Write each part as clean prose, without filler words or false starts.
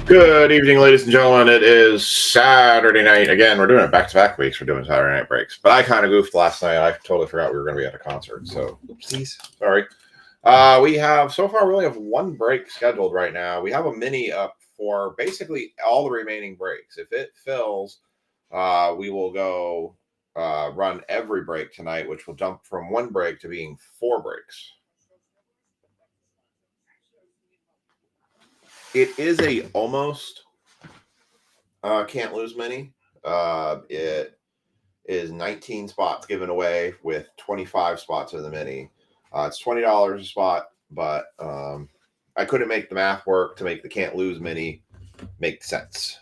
Good evening, ladies and gentlemen. It is Saturday night. Again, we're doing it back-to-back weeks. We're doing Saturday night breaks. But I kind of goofed last night. I totally forgot we were going to be at a concert. So, oopsies. Sorry. We only have one break scheduled right now. We have a mini up for basically all the remaining breaks. If it fills, we will go run every break tonight, which will jump from one break to being 4 breaks. It is a almost can't lose many. It is 19 spots given away with 25 spots in the mini. It's $20 a spot, but I couldn't make the math work to make the can't lose mini make sense.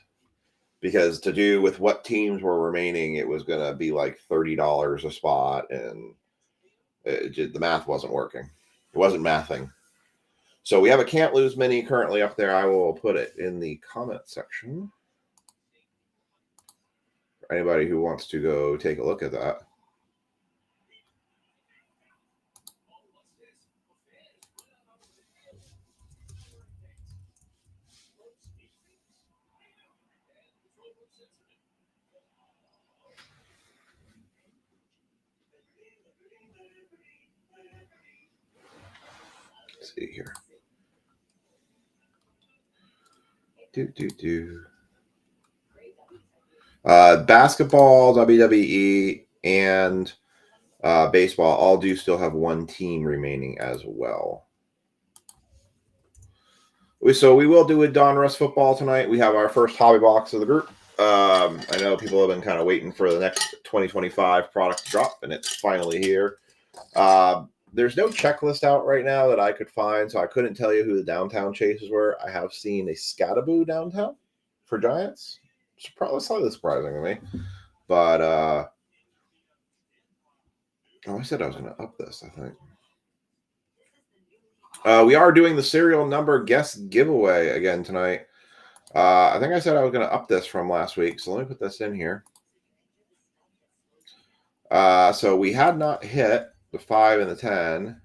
Because to do with what teams were remaining, it was going to be like $30 a spot, and the math wasn't working. It wasn't mathing. So we have a can't lose mini currently up there. I will put it in the comment section for anybody who wants to go take a look at that. Let's see here. Basketball, WWE, and baseball all do still have one team remaining as well. So we will do a Donruss Football tonight. We have our first hobby box of the group. I know people have been kind of waiting for the next 2025 product to drop, and it's finally here. There's no checklist out right now that I could find, so I couldn't tell you who the downtown chases were. I have seen a Scataboo downtown for Giants. It's probably slightly surprising to me. But, I said I was going to up this, I think. We are doing the serial number guess giveaway again tonight. I think I said I was going to up this from last week, so let me put this in here. So we had not hit the 5 and the 10.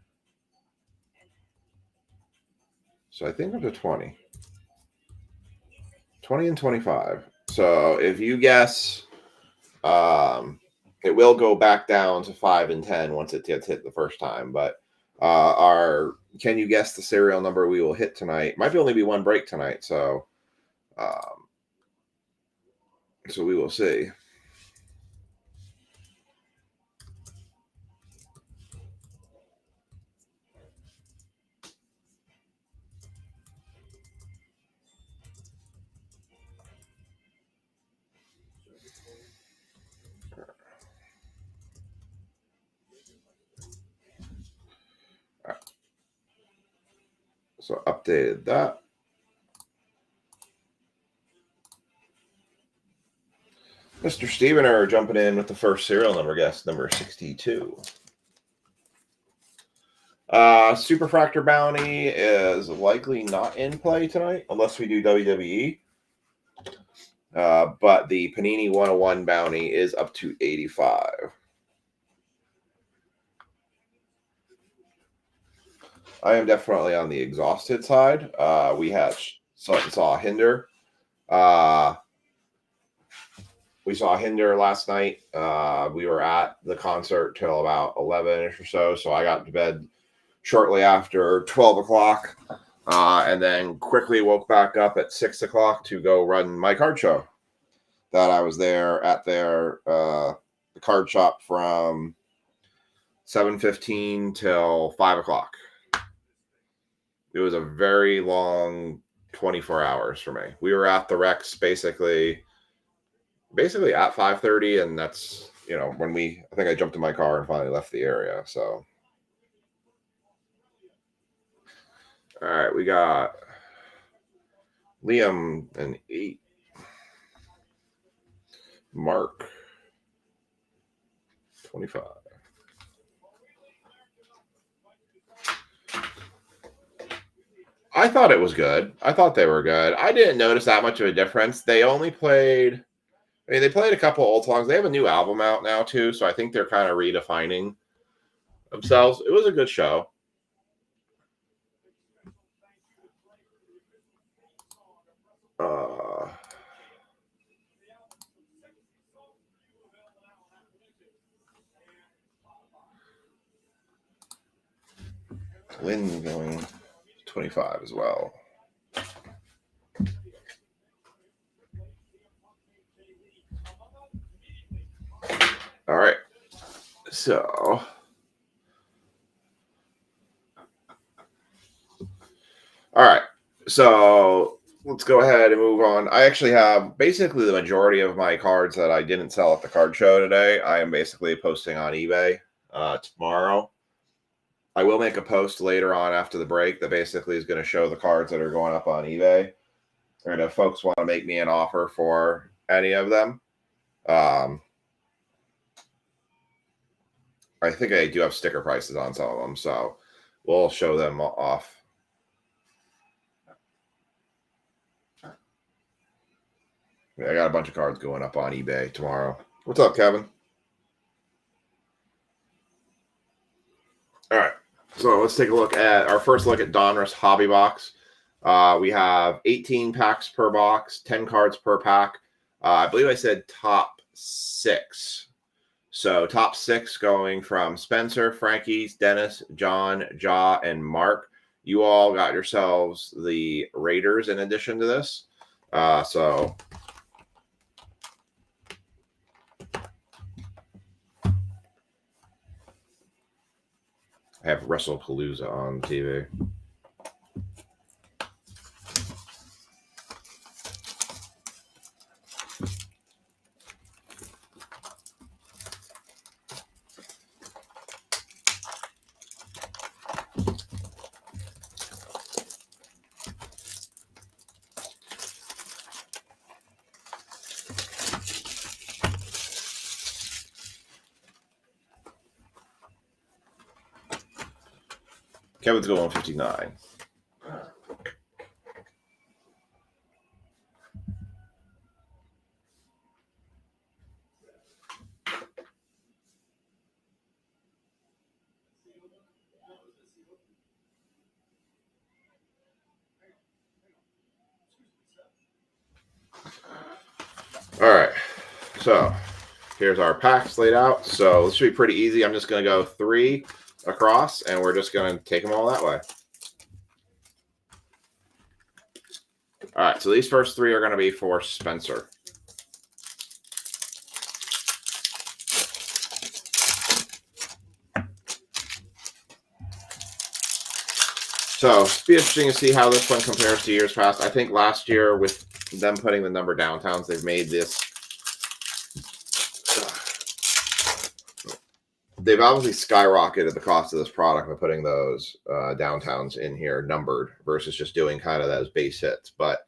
So I think up to 20. 20 and 25. So if you guess, it will go back down to 5 and 10 once it gets hit the first time. But can you guess the serial number we will hit tonight? Might only be one break tonight, so we will see. So updated that. Mr. Stevener jumping in with the first serial number guess, number 62. Superfractor Bounty is likely not in play tonight unless we do WWE. But the Panini 101 Bounty is up to 85. I am definitely on the exhausted side. We saw Hinder. We saw Hinder last night. We were at the concert till about 11-ish or so I got to bed shortly after 12 o'clock, and then quickly woke back up at 6 o'clock to go run my card show that I was there at the card shop from 7:15 till 5 o'clock. It was a very long 24 hours for me. We were at the Rex basically at 5:30, and that's, when I think I jumped in my car and finally left the area. So, all right, we got Liam and 8. Mark 25. I thought it was good. I thought they were good. I didn't notice that much of a difference. They only played, they played a couple old songs. They have a new album out now too, so I think they're kind of redefining themselves. It was a good show. Lynn going 25 as well. All right. So all right. So let's go ahead and move on. I actually have basically the majority of my cards that I didn't sell at the card show today. I am basically posting on eBay tomorrow. I will make a post later on after the break that basically is going to show the cards that are going up on eBay. And if folks want to make me an offer for any of them, I think I do have sticker prices on some of them, so we'll show them off. I got a bunch of cards going up on eBay tomorrow. What's up, Kevin? All right. So let's take a look at our first look at Donruss Hobby Box. We have 18 packs per box, 10 cards per pack. I believe I said top 6. So top 6 going from Spencer, Frankie's, Dennis, John, Ja, and Mark. You all got yourselves the Raiders in addition to this. So I have WrestlePalooza on TV. Kevin's going 59. All right. So here's our packs laid out. So this should be pretty easy. I'm just going to go 3 across, and we're just going to take them all that way. All right, so these first 3 are going to be for Spencer. So it'll be interesting to see how this one compares to years past. I think last year with them putting the number downtowns, they've made this. They've obviously skyrocketed the cost of this product by putting those downtowns in here numbered versus just doing kind of those base hits. But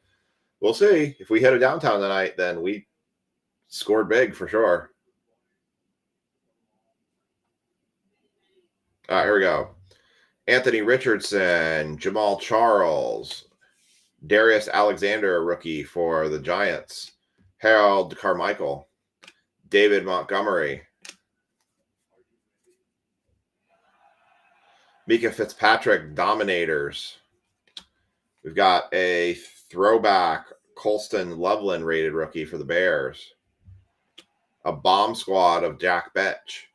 we'll see. If we hit a downtown tonight, then we scored big for sure. All right, here we go. Anthony Richardson, Jamal Charles, Darius Alexander, rookie for the Giants, Harold Carmichael, David Montgomery, Mika Fitzpatrick, Dominators. We've got a throwback Colston Loveland rated rookie for the Bears, a bomb squad of Jack Betch,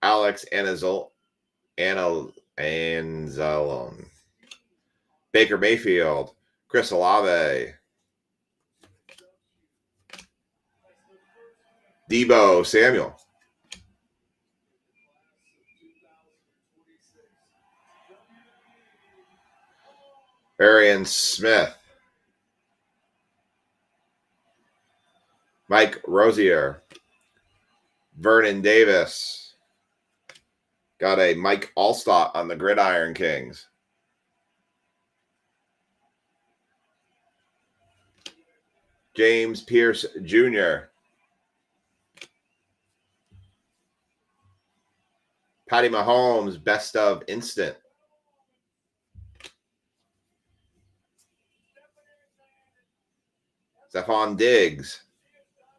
Alex Anzalone, Baker Mayfield, Chris Olave, Debo Samuel, Arian Smith, Mike Rozier, Vernon Davis. Got a Mike Allstott on the Gridiron Kings. James Pierce Jr. Patty Mahomes, best of instant. Stephon Diggs.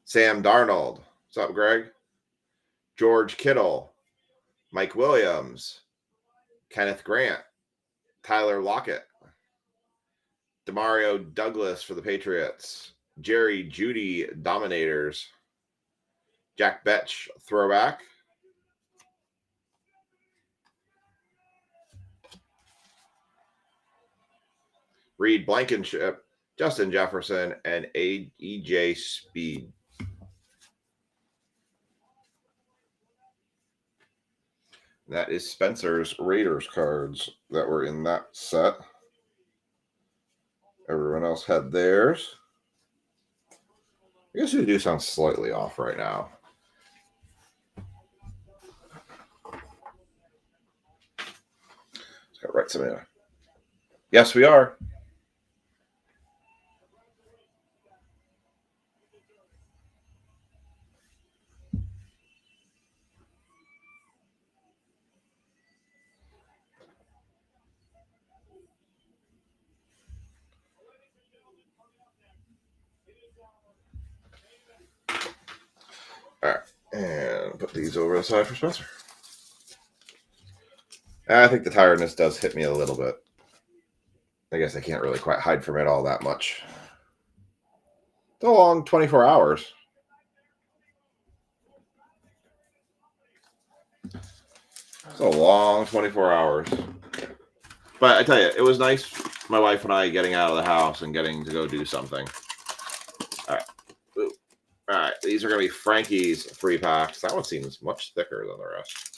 Sam Darnold. What's up, Greg? George Kittle. Mike Williams. Kenneth Grant. Tyler Lockett. Demario Douglas for the Patriots. Jerry Jeudy Dominators. Jack Betch throwback. Reed Blankenship, Justin Jefferson, and EJ Speed. That is Spencer's Raiders cards that were in that set. Everyone else had theirs. I guess we do sound slightly off right now. Just gotta write something down. Yes, we are. All right, and put these over the side for Spencer. I think the tiredness does hit me a little bit. I guess I can't really quite hide from it all that much. It's a long 24 hours. It's a long 24 hours. But I tell you, it was nice, my wife and I getting out of the house and getting to go do something. All right. Ooh. All right. These are going to be Frankie's 3-packs. That one seems much thicker than the rest.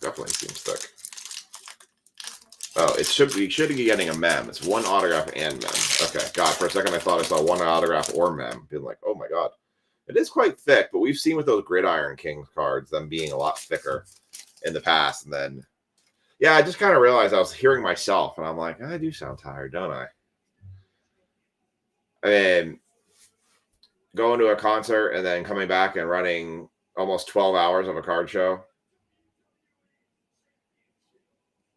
Definitely seems thick. Oh, it should be getting a mem. It's one autograph and mem. Okay, God, for a second I thought I saw one autograph or mem. Being like, oh my God. It is quite thick, but we've seen with those Gridiron Kings cards, them being a lot thicker in the past. And then, yeah, I just kind of realized I was hearing myself, and I'm like, I do sound tired, don't I? I mean, going to a concert and then coming back and running almost 12 hours of a card show.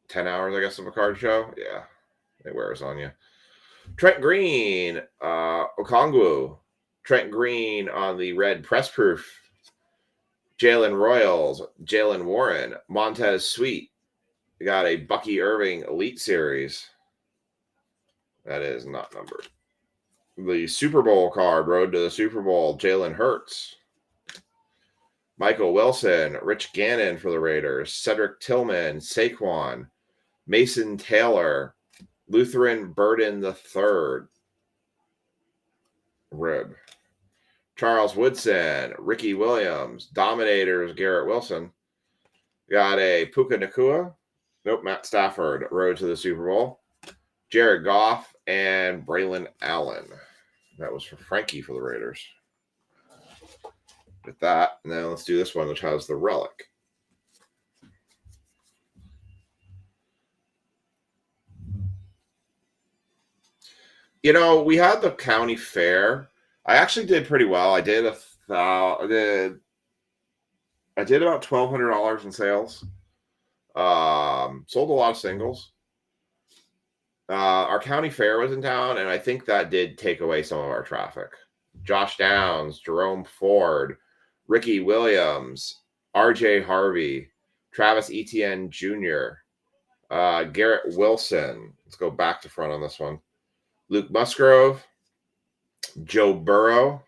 10 hours, I guess, of a card show. Yeah, it wears on you. Trent Green, Okongwu. Trent Green on the red press proof. Jalen Royals, Jalen Warren, Montez Sweet. We got a Bucky Irving Elite Series. That is not numbered. The Super Bowl card, Road to the Super Bowl, Jalen Hurts. Michael Wilson, Rich Gannon for the Raiders. Cedric Tillman, Saquon. Mason Taylor, Lutheran Burden III. Rib. Charles Woodson, Ricky Williams, Dominators, Garrett Wilson. Got a Puka Nacua. Nope, Matt Stafford, Road to the Super Bowl. Jared Goff and Braylon Allen. That was for Frankie for the Raiders. With that, and then let's do this one, which has the relic. You know, we had the county fair. I actually did pretty well. I did about $1,200 in sales. Sold a lot of singles. Our county fair was in town, and I think that did take away some of our traffic. Josh Downs, Jerome Ford, Ricky Williams, RJ Harvey, Travis Etienne Jr., Garrett Wilson. Let's go back to front on this one. Luke Musgrove, Joe Burrow,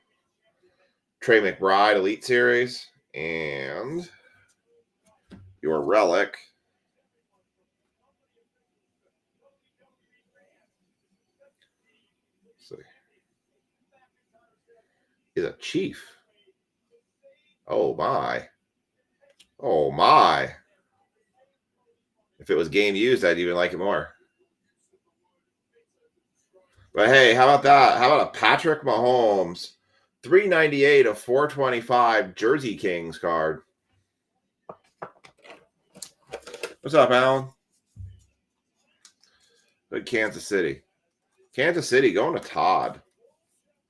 Trey McBride Elite Series, and your relic. Let's see. Is a Chief. Oh my. Oh my. If it was game used, I'd even like it more. But hey, how about that? How about a Patrick Mahomes 398 of 425 Jersey Kings card? What's up, Alan? Good Kansas City. Kansas City going to Todd.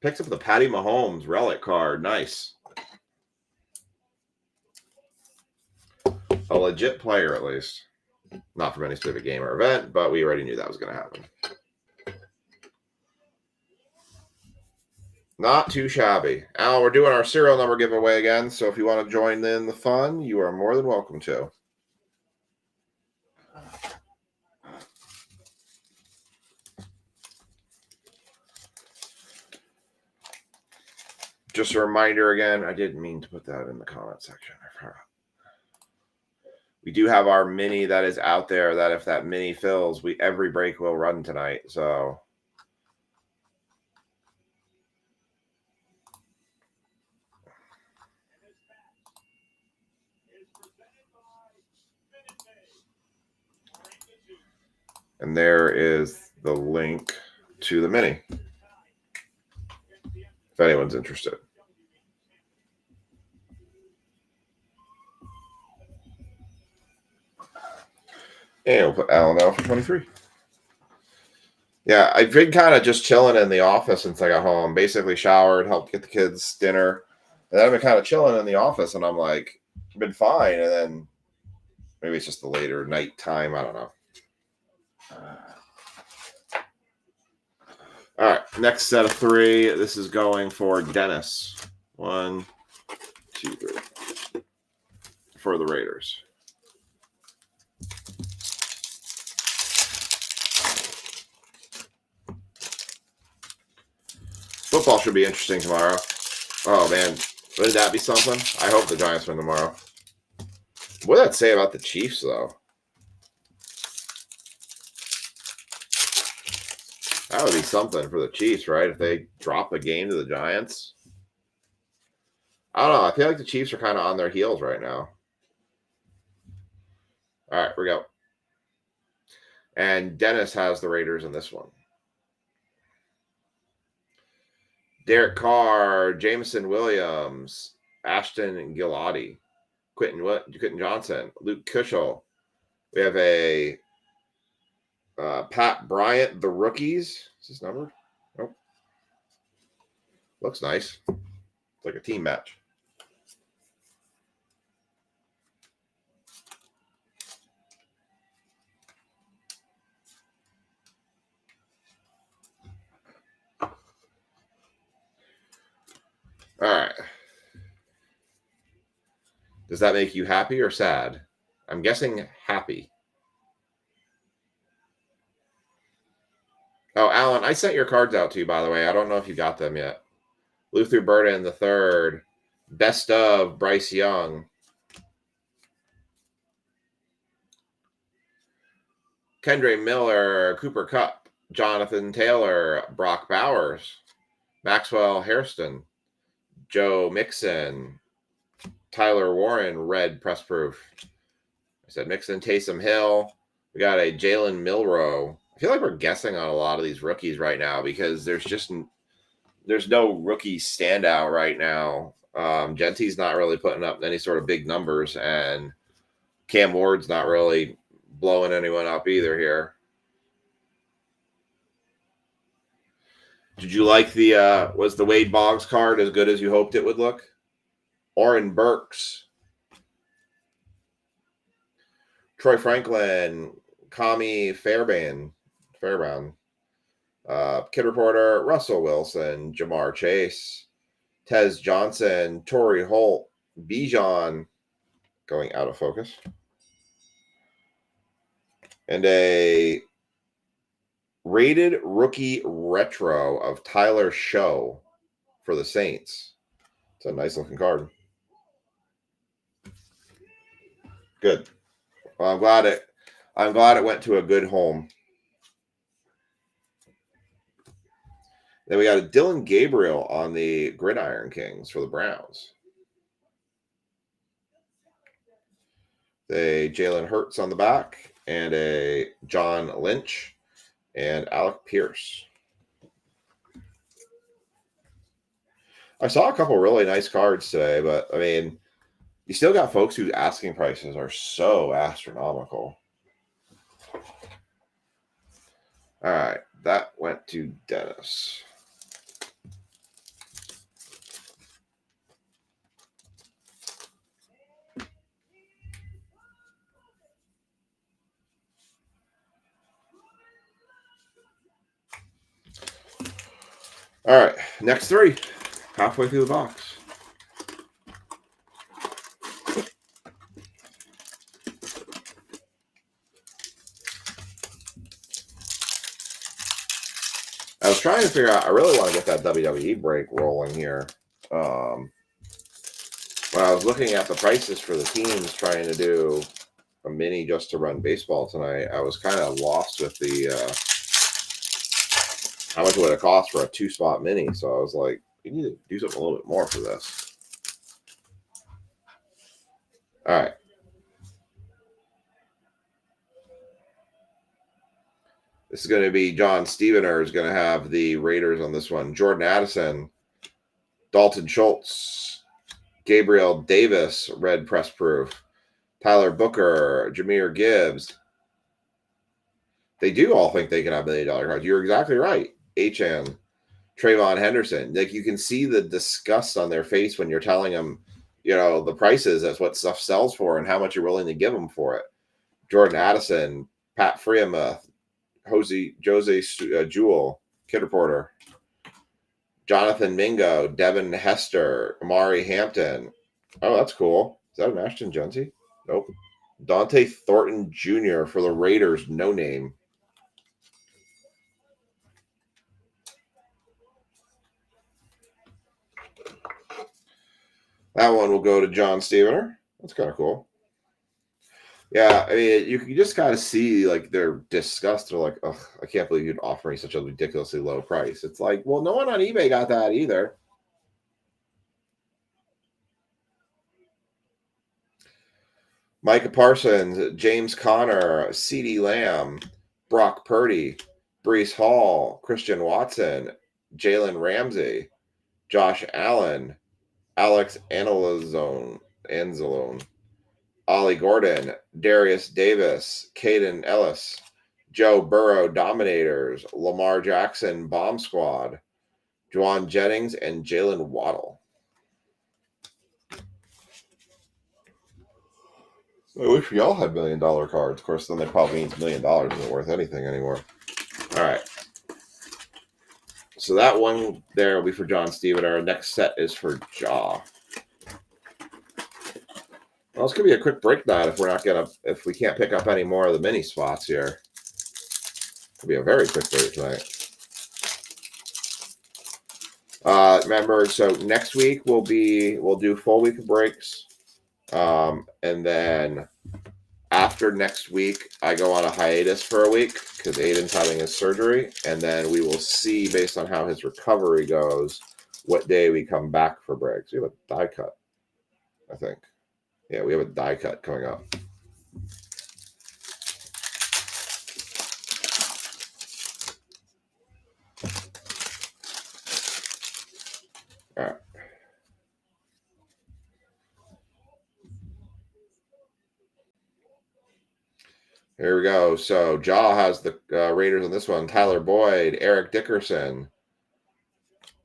Picks up the Patty Mahomes relic card. Nice. A legit player, at least. Not from any specific game or event, but we already knew that was going to happen. Not too shabby. Al, we're doing our serial number giveaway again, so if you want to join in the fun, you are more than welcome to. Just a reminder again, I didn't mean to put that in the comment section. I forgot. We do have our mini that is out there that if that mini fills, every break will run tonight. So and there is the link to the mini. If anyone's interested. And we'll put Alan out for 23. Yeah, I've been kind of just chilling in the office since I got home. Basically showered, helped get the kids dinner. And then I've been kind of chilling in the office, and I'm like, been fine. And then maybe it's just the later night time. I don't know. All right, next set of 3. This is going for Dennis. 1, 2, 3. For the Raiders. Football should be interesting tomorrow. Oh, man. Wouldn't that be something? I hope the Giants win tomorrow. What did that say about the Chiefs, though? That would be something for the Chiefs, right? If they drop a game to the Giants. I don't know. I feel like the Chiefs are kind of on their heels right now. All right, here we go. And Dennis has the Raiders in this one. Derek Carr, Jameson Williams, Ashton Gillotti, Quentin Johnson, Luke Kuechel. We have a Pat Bryant, the rookies. Is this numbered? Nope. Looks nice. It's like a team match. All right. Does that make you happy or sad? I'm guessing happy. Oh, Alan, I sent your cards out to you, by the way. I don't know if you got them yet. Luther Burden the third. Best of Bryce Young. Kendre Miller, Cooper Kupp, Jonathan Taylor, Brock Bowers, Maxwell Hairston, Joe Mixon, Tyler Warren, red press proof. I said Mixon, Taysom Hill. We got a Jalen Milroe. I feel like we're guessing on a lot of these rookies right now because there's no rookie standout right now. Genty's not really putting up any sort of big numbers, and Cam Ward's not really blowing anyone up either here. Did you like was the Wade Boggs card as good as you hoped it would look? Oren Burks, Troy Franklin, Kami Fairbairn, Kid Reporter, Russell Wilson, Jamar Chase, Tez Johnson, Torrey Holt, Bijan, going out of focus, and a rated rookie retro of Tyler Show for the Saints. It's a nice looking card. Good. Well, I'm glad it went to a good home. Then we got a Dylan Gabriel on the Gridiron Kings for the Browns. A Jalen Hurts on the back, and a John Lynch and Alec Pierce. I saw a couple really nice cards today, but I mean, you still got folks whose asking prices are so astronomical. All right, that went to Dennis. All right, next three. Halfway through the box. I was trying to figure out, I really want to get that WWE break rolling here. When I was looking at the prices for the teams trying to do a mini just to run baseball tonight, I was kind of lost with the how much would it cost for a 2-spot mini. So I was like, we need to do something a little bit more for this. All right. This is going to be John Stevener is going to have the Raiders on this one. Jordan Addison, Dalton Schultz, Gabriel Davis, red press proof, Tyler Booker, Jahmyr Gibbs. They do all think they can have $1 million cards. You're exactly right. HN, Trayvon Henderson. Like, you can see the disgust on their face when you're telling them, you know, the prices, that's what stuff sells for and how much you're willing to give them for it. Jordan Addison, Pat Freemuth, Jose Jewell, Kid Reporter, Jonathan Mingo, Devin Hester, Amari Hampton. Oh, that's cool. Is that an Ashton Genty? Nope. Dante Thornton Jr. for the Raiders, no name. That one will go to John Stevener. That's kind of cool. Yeah, I mean, you can just kind of see, like, their disgust. They're like, ugh, I can't believe you'd offer me such a ridiculously low price. It's like, well, no one on eBay got that either. Micah Parsons, James Conner, CeeDee Lamb, Brock Purdy, Breece Hall, Christian Watson, Jalen Ramsey, Josh Allen, Alex Anzalone, Ollie Gordon, Darius Davis, Caden Ellis, Joe Burrow Dominators, Lamar Jackson Bomb Squad, Juwan Jennings, and Jalen Waddle. I wish we all had $1 million cards. Of course, then that probably means $1 million isn't worth anything anymore. All right. So that one there will be for John Steven. Our next set is for Jaw. Well, it's gonna be a quick breakdown if we can't pick up any more of the mini spots here. It'll be a very quick break tonight. Remember, so next week we'll do full week of breaks. And then after next week, I go on a hiatus for a week because Aiden's having his surgery. And then we will see, based on how his recovery goes, what day we come back for breaks. We have a die cut, I think. Yeah, we have a die cut coming up. All right. Here we go. So Jaw has the Raiders on this one. Tyler Boyd, Eric Dickerson.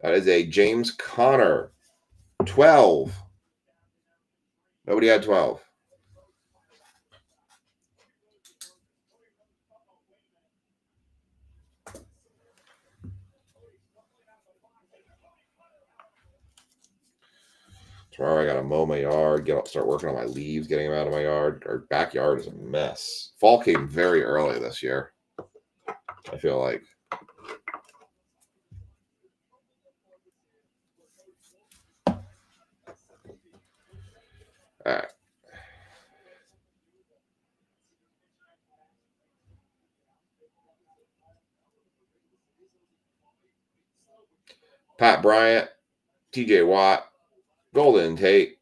That is a James Conner. 12. Nobody had 12. Tomorrow I got to mow my yard, start working on my leaves, getting them out of my yard. Our backyard is a mess. Fall came very early this year, I feel like. All right. Pat Bryant, TJ Watt, Golden Tate,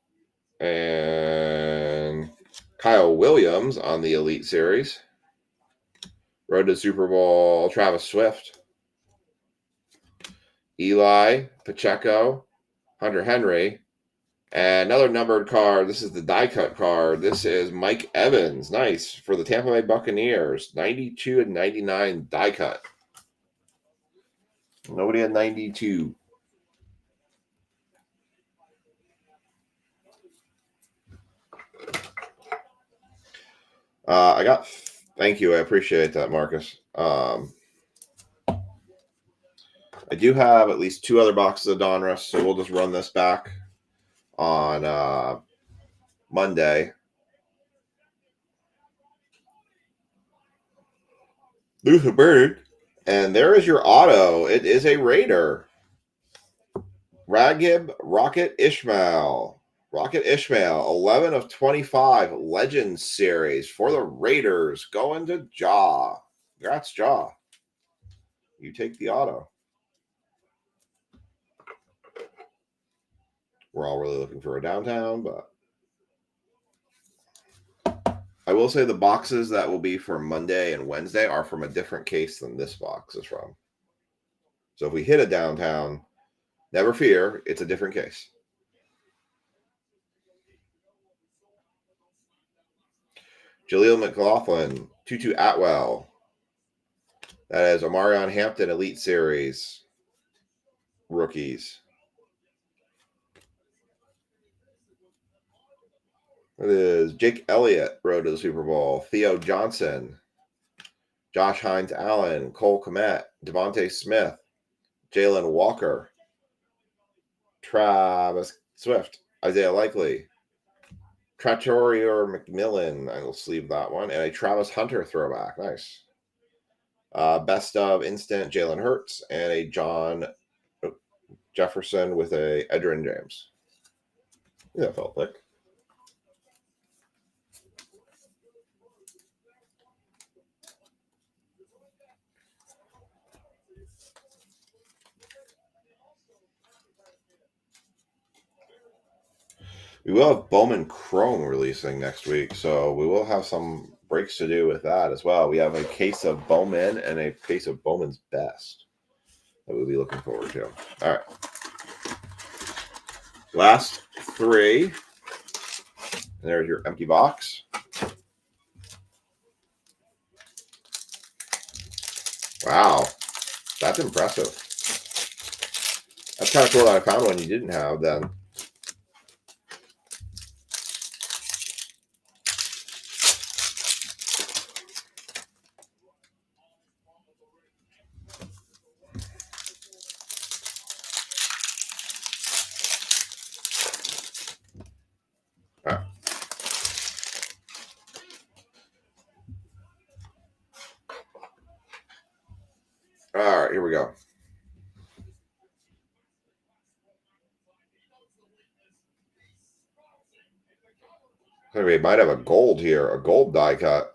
and Kyle Williams on the Elite Series. Road to Super Bowl, Travis Swift, Eli, Pacheco, Hunter Henry, and another numbered card. This is the die cut card. This is Mike Evans. Nice. For the Tampa Bay Buccaneers. 92 and 99 die cut. Nobody had 92. Thank you. I appreciate that, Marcus. I do have at least 2 other boxes of Donruss, so we'll just run this back on Monday. Luther Bird. And there is your auto. It is a Raider. Ragib Rocket Ishmael. Rocket Ishmael, 11 of 25 Legends Series for the Raiders. Going to Jaw. Congrats, Jaw. You take the auto. We're all really looking for a downtown, but I will say the boxes that will be for Monday and Wednesday are from a different case than this box is from. So if we hit a downtown, never fear, it's a different case. Jaleel McLaughlin, Tutu Atwell. That is Omarion Hampton Elite Series rookies. It is Jake Elliott, road to the Super Bowl. Theo Johnson, Josh Hines Allen, Cole Kmet, Devontae Smith, Jalen Walker, Travis Swift, Isaiah Likely, Tratorior McMillan, I will sleeve that one, and a Travis Hunter throwback. Nice. Best of Instant, Jalen Hurts, and a John Jefferson with a Edgerrin James. Yeah, that felt thick. We will have Bowman Chrome releasing next week, so we will have some breaks to do with that as well. We have a case of Bowman and a case of Bowman's Best that we'll be looking forward to. All right. Last 3. And there's your empty box. Wow. That's impressive. That's kind of cool that I found one you didn't have then. All right, here we go. We might have a gold here, a gold die cut.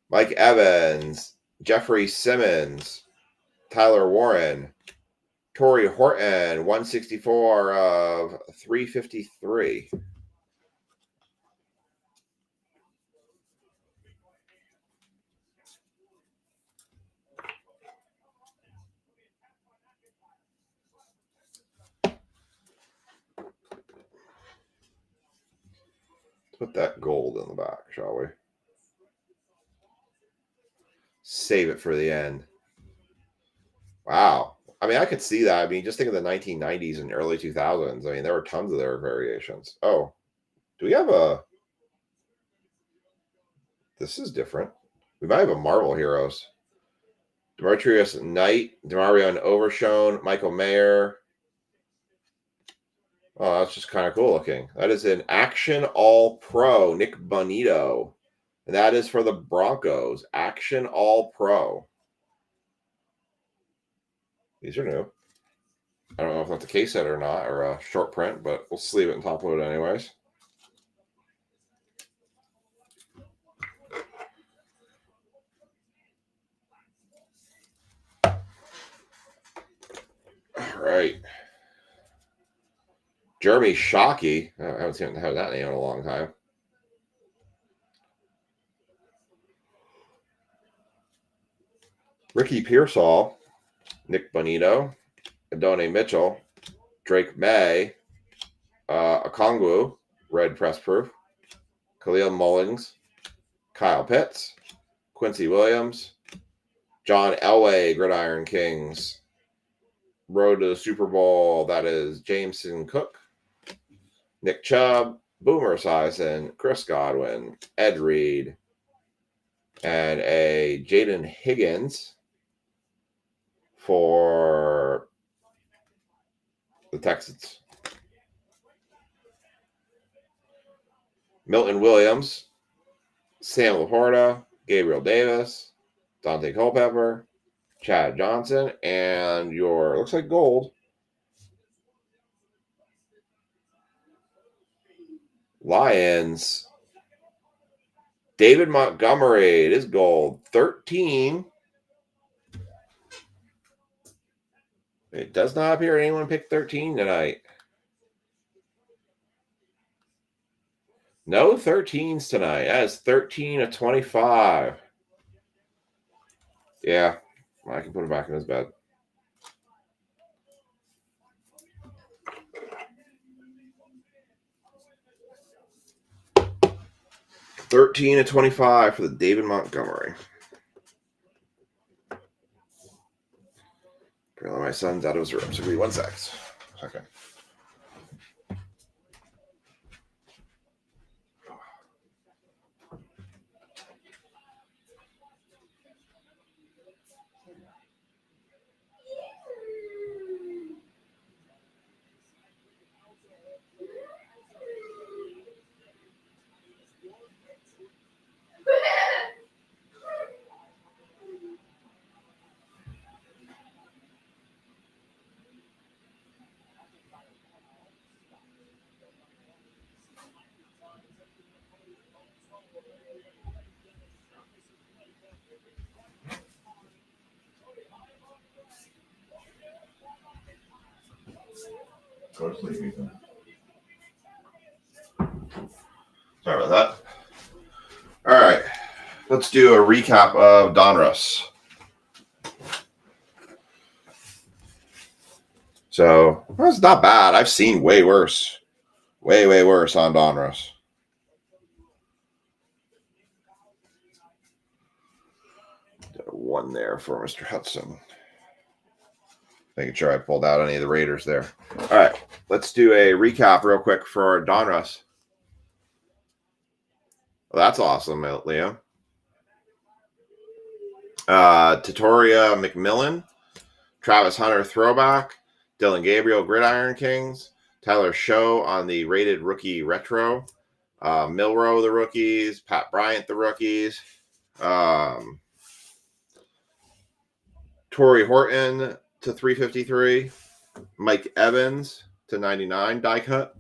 Mike Evans, Jeffrey Simmons, Tyler Warren, Torrey Horton, 164 of 353. Put that gold in the back, shall we? Save it for the end. Wow. I mean, I could see that. I mean, just think of the 1990s and early 2000s. I mean, there were tons of their variations. Oh, do we have a... This is different. We might have a Marvel Heroes. Demetrius Knight, Demarion Overshone, Michael Mayer. Oh, that's just kind of cool looking. That is an Action All-Pro, Nick Bonito. And that is for the Broncos. Action All-Pro. These are new. I don't know if that's a case set or not, or a short print, but we'll sleeve it and top load it anyways. All right. Jeremy Shockey. I haven't seen him have that name in a long time. Ricky Pearsall, Nick Bonito, Adonai Mitchell, Drake May, Okongwu, red press proof, Khalil Mullings, Kyle Pitts, Quincy Williams, John Elway, Gridiron Kings, road to the Super Bowl, that is Jameson Cook, Nick Chubb, Boomer Esiason, Chris Godwin, Ed Reed, and a Jaden Higgins for the Texans. Milton Williams, Sam Laporta, Gabriel Davis, Dante Culpepper, Chad Johnson, and your, looks like gold, Lions, David Montgomery. It is gold. 13. It does not appear anyone picked 13 tonight. No 13s tonight. That is 13 of 25. Yeah, I can put him back in his bed. $13 of 25 for the David Montgomery. Apparently my son's out of his room, so give me 1 sec. Okay. Go to sleep, Ethan. Sorry about that. All right. Let's do a recap of Donruss. So, that's not bad. I've seen way worse. Way, way worse on Donruss. One there for Mr. Hudson. Making sure I pulled out any of the Raiders there. All right. Let's do a recap real quick for Donruss. Well, that's awesome, Liam. Tatoria McMillan, Travis Hunter throwback, Dylan Gabriel Gridiron Kings, Tyler Show on the rated rookie retro, Milrow the rookies, Pat Bryant the rookies, Torrey Horton to 353, Mike Evans to 99 die cut.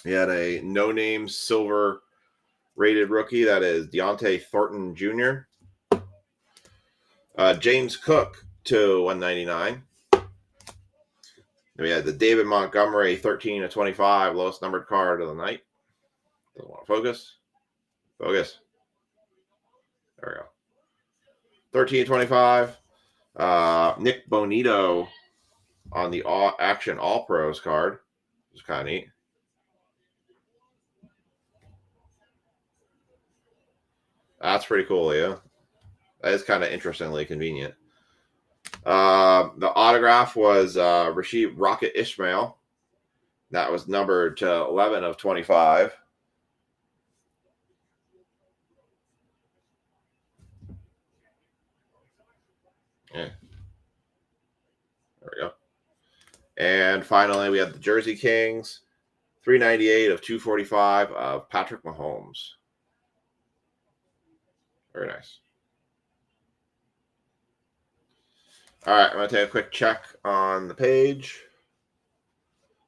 He had a no-name silver rated rookie, that is Deontay Thornton Jr. James Cook to 199. Then we had the David Montgomery 13 of 25, lowest numbered card of the night. Doesn't want to focus. Focus. There we go. 13 of 25. Nick Bonito on the Action All Pros card. Which is kind of neat. That's pretty cool, yeah. That is kind of interestingly convenient. The autograph was Rashid Rocket Ishmael. That was numbered to 11 of 25. Yeah. There we go. And finally, we have the Jersey Kings. 398 of 245 of Patrick Mahomes. Very nice. All right, I'm going to take a quick check on the page.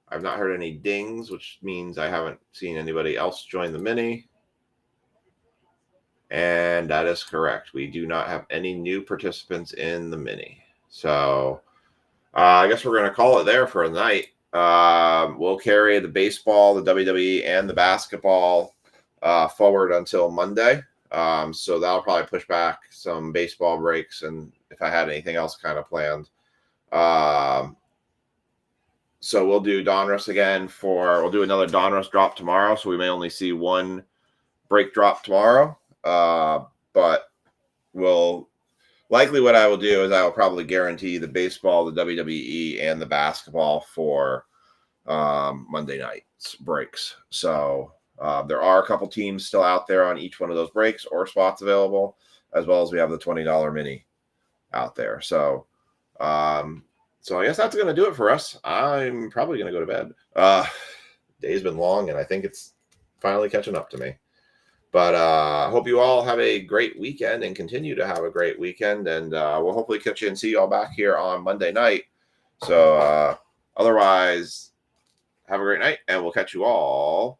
I've not heard any dings, which means I haven't seen anybody else join the mini. And that is correct. We do not have any new participants in the mini. So I guess we're going to call it there for a night. We'll carry the baseball, the WWE, and the basketball forward until Monday. So that'll probably push back some baseball breaks, and if I had anything else kind of planned. So we'll do Donruss again we'll do another Donruss drop tomorrow. So we may only see one break drop tomorrow. But likely what I will do is I will probably guarantee the baseball, the WWE, and the basketball for Monday night's breaks. So there are a couple teams still out there on each one of those breaks or spots available, as well as we have the $20 mini out there. So So I guess that's going to do it for us. I'm probably going to go to bed. Day's been long, and I think it's finally catching up to me. But I hope you all have a great weekend and continue to have a great weekend. And we'll hopefully catch you and see you all back here on Monday night. So otherwise, have a great night, and we'll catch you all